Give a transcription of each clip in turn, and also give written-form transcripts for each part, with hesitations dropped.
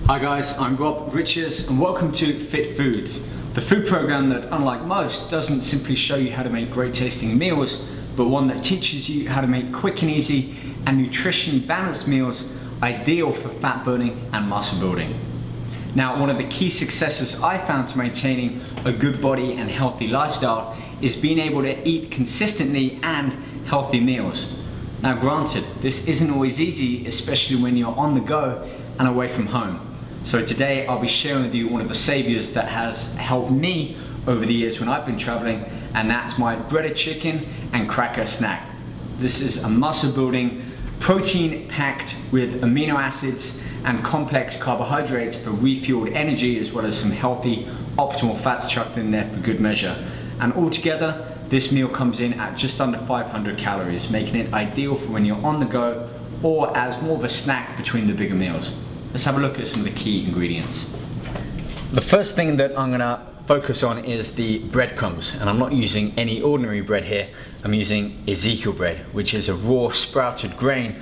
Hi guys, I'm Rob Riches and welcome to Fit Foods, the food program that, unlike most, doesn't simply show you how to make great tasting meals, but one that teaches you how to make quick and easy and nutritionally balanced meals ideal for fat burning and muscle building. Now, one of the key successes I found to maintaining a good body and healthy lifestyle is being able to eat consistently and healthy meals. Now granted, this isn't always easy, especially when you're on the go and away from home. So today I'll be sharing with you one of the saviors that has helped me over the years when I've been traveling, and that's my breaded chicken and cracker snack. This is a muscle building, protein packed with amino acids and complex carbohydrates for refueled energy, as well as some healthy optimal fats chucked in there for good measure. And altogether, this meal comes in at just under 500 calories, making it ideal for when you're on the go or as more of a snack between the bigger meals. Let's have a look at some of the key ingredients. The first thing that I'm gonna focus on is the breadcrumbs, and I'm not using any ordinary bread here. I'm using Ezekiel bread, which is a raw sprouted grain,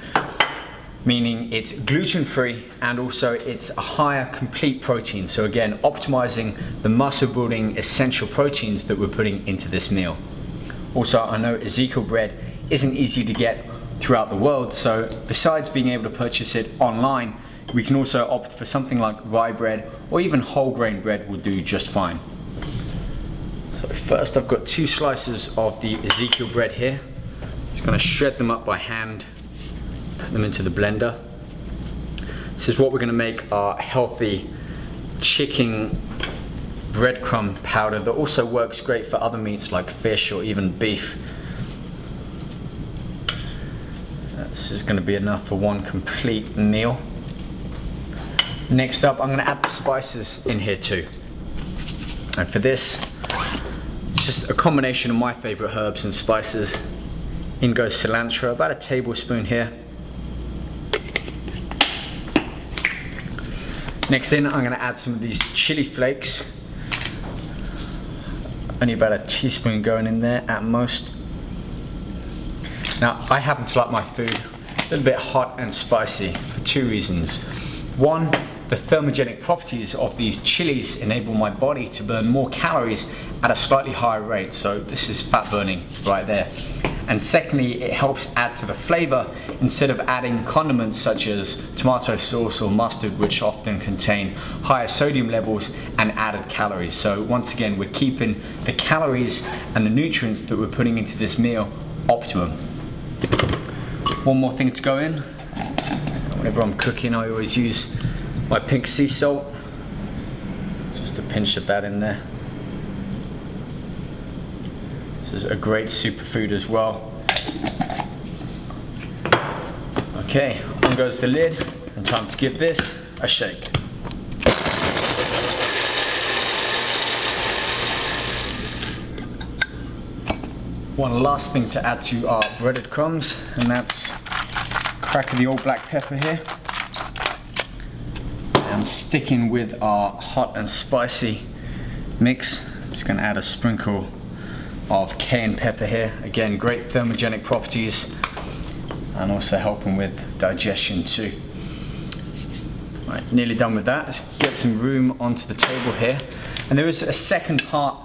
meaning it's gluten-free and also it's a higher complete protein. So again, optimizing the muscle building essential proteins that we're putting into this meal. Also, I know Ezekiel bread isn't easy to get throughout the world, so besides being able to purchase it online, we can also opt for something like rye bread or even whole grain bread will do just fine. So first I've got 2 slices of the Ezekiel bread here. Just gonna shred them up by hand, put them into the blender. This is what we're gonna make our healthy chicken breadcrumb powder that also works great for other meats like fish or even beef. This is gonna be enough for one complete meal. Next up, I'm gonna add the spices in here too. And for this, it's just a combination of my favorite herbs and spices. In goes cilantro, about a tablespoon here. Next in, I'm gonna add some of these chili flakes. Only about a teaspoon going in there at most. Now, I happen to like my food a little bit hot and spicy for 2 reasons. One, the thermogenic properties of these chilies enable my body to burn more calories at a slightly higher rate, so this is fat burning right there. And secondly, it helps add to the flavor instead of adding condiments such as tomato sauce or mustard, which often contain higher sodium levels and added calories. So once again, we're keeping the calories and the nutrients that we're putting into this meal optimum. One more thing to go in. Whenever I'm cooking, I always use my pink sea salt. Just a pinch of that in there. This is a great superfood as well. Okay, on goes the lid, and time to give this a shake. One last thing to add to our breaded crumbs, and that's crack of the old black pepper here. And sticking with our hot and spicy mix, I'm just going to add a sprinkle of cayenne pepper here. Again, great thermogenic properties and also helping with digestion too. Right, nearly done with that. Let's get some room onto the table here. And there is a second part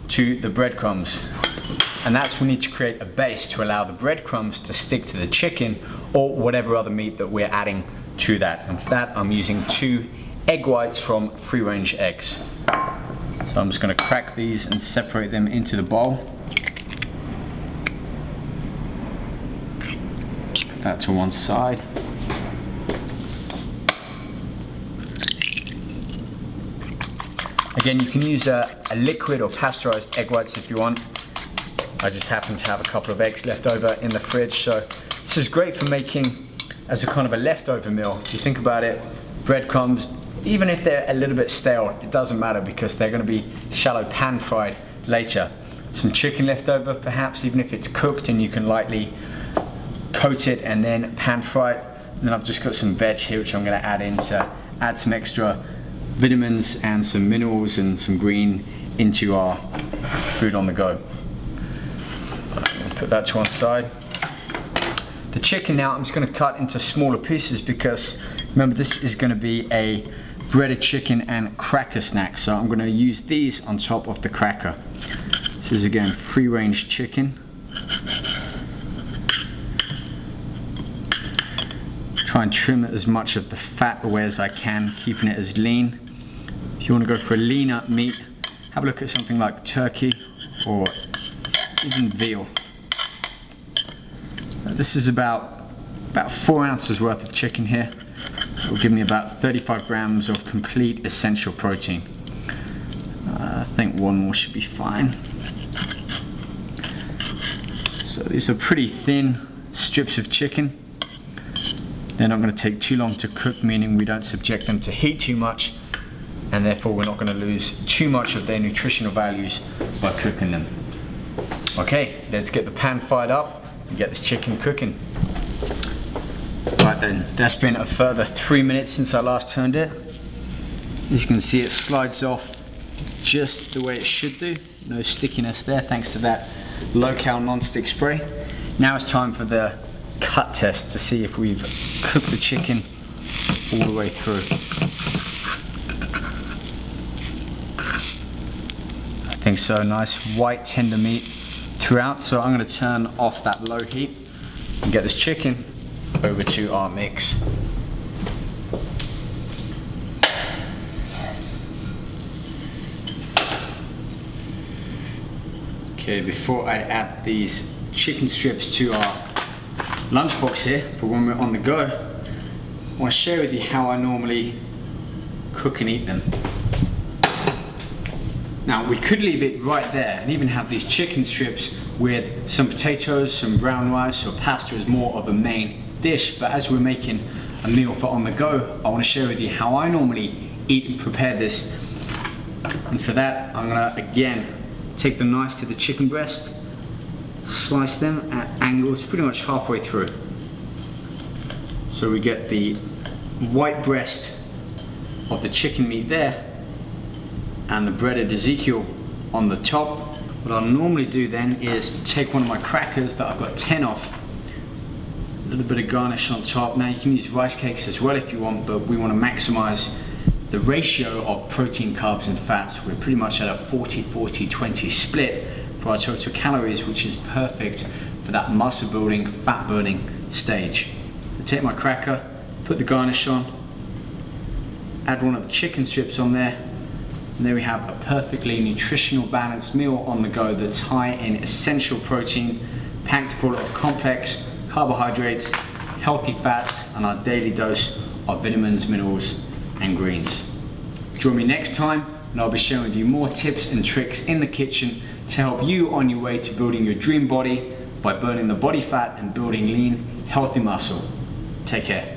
to the breadcrumbs, and that's we need to create a base to allow the breadcrumbs to stick to the chicken or whatever other meat that we're adding to that. And for that, I'm using 2 egg whites from free range eggs. So I'm just going to crack these and separate them into the bowl. Put that to one side. Again, you can use a liquid or pasteurized egg whites if you want. I just happen to have a couple of eggs left over in the fridge, so this is great for making as a kind of a leftover meal. If you think about it, breadcrumbs, even if they're a little bit stale, it doesn't matter because they're going to be shallow pan fried later. Some chicken left over perhaps, even if it's cooked, and you can lightly coat it and then pan fry it. And then I've just got some veg here which I'm going to add in to add some extra vitamins and some minerals and some green into our food on the go. Put that to one side. The chicken now I'm just going to cut into smaller pieces because remember this is going to be a breaded chicken and cracker snack. So I'm going to use these on top of the cracker. This is again free range chicken. Try and trim as much of the fat away as I can, keeping it as lean. If you want to go for a leaner meat, have a look at something like turkey or even veal. This is about 4 ounces worth of chicken here. It will give me about 35 grams of complete essential protein. I think one more should be fine. So these are pretty thin strips of chicken. They're not going to take too long to cook, meaning we don't subject them to heat too much, and therefore we're not going to lose too much of their nutritional values by cooking them. Okay, let's get the pan fired up and get this chicken cooking. Right then, that's been a further 3 minutes since I last turned it. As you can see, it slides off just the way it should do. No stickiness there thanks to that low-cal non-stick spray. Now it's time for the cut test to see if we've cooked the chicken all the way through. I think so. Nice white tender meat throughout. So I'm going to turn off that low heat and get this chicken over to our mix. Okay, before I add these chicken strips to our lunchbox here for when we're on the go, I want to share with you how I normally cook and eat them. Now we could leave it right there and even have these chicken strips with some potatoes, some brown rice or pasta as more of a main dish, but as we're making a meal for on the go, I want to share with you how I normally eat and prepare this. And for that, I'm going to again take the knife to the chicken breast, slice them at angles pretty much halfway through. So we get the white breast of the chicken meat there and the breaded Ezekiel on the top. What I'll normally do then is take one of my crackers that I've got 10 of, a little bit of garnish on top. Now you can use rice cakes as well if you want, but we want to maximize the ratio of protein, carbs and fats. We're pretty much at a 40-40-20 split for our total calories, which is perfect for that muscle building, fat burning stage. So take my cracker, put the garnish on, add one of the chicken strips on there, and there we have a perfectly nutritional balanced meal on the go that's high in essential protein, packed full of complex carbohydrates, healthy fats, and our daily dose of vitamins, minerals, and greens. Join me next time and I'll be sharing with you more tips and tricks in the kitchen to help you on your way to building your dream body by burning the body fat and building lean, healthy muscle. Take care.